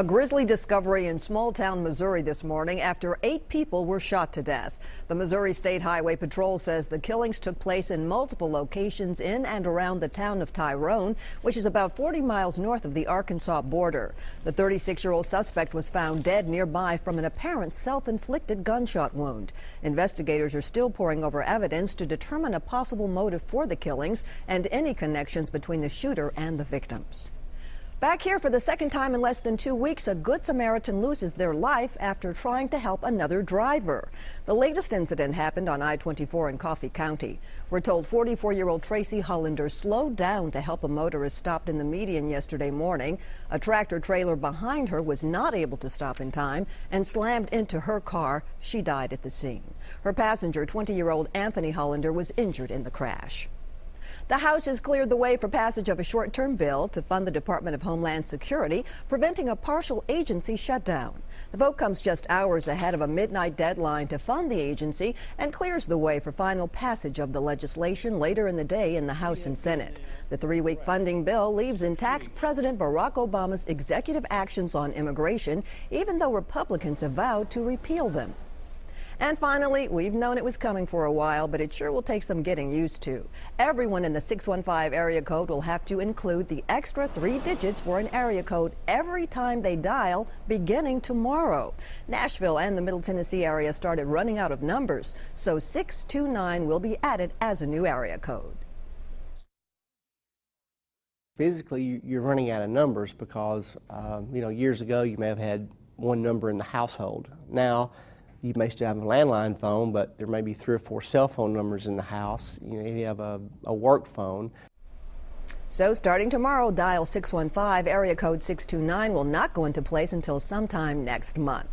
A grisly discovery in small-town Missouri this morning after 8 people were shot to death. The Missouri State Highway Patrol says the killings took place in multiple locations in and around the town of Tyrone, which is about 40 miles north of the Arkansas border. The 36-year-old suspect was found dead nearby from an apparent self-inflicted gunshot wound. Investigators are still poring over evidence to determine a possible motive for the killings and any connections between the shooter and the victims. Back here for the second time in less than 2 weeks, a Good Samaritan loses their life after trying to help another driver. The latest incident happened on I-24 in Coffee County. We're told 44-year-old Tracy Hollander slowed down to help a motorist stopped in the median yesterday morning. A tractor trailer behind her was not able to stop in time and slammed into her car. She died at the scene. Her passenger, 20-year-old Anthony Hollander, was injured in the crash. The House has cleared the way for passage of a short-term bill to fund the Department of Homeland Security, preventing a partial agency shutdown. The vote comes just hours ahead of a midnight deadline to fund the agency and clears the way for final passage of the legislation later in the day in the House and Senate. The 3-week funding bill leaves intact President Barack Obama's executive actions on immigration, even though Republicans have vowed to repeal them. And finally, we've known it was coming for a while, but it sure will take some getting used to. Everyone in the 615 area code will have to include the extra 3 digits for an area code every time they dial, beginning tomorrow. Nashville and the Middle Tennessee area started running out of numbers, so 629 will be added as a new area code. Physically, you're running out of numbers because, years ago you may have had 1 number in the household. Now, you may still have a landline phone, but there may be 3 or 4 cell phone numbers in the house. You have a work phone. So starting tomorrow, dial 615, area code 629 will not go into place until sometime next month.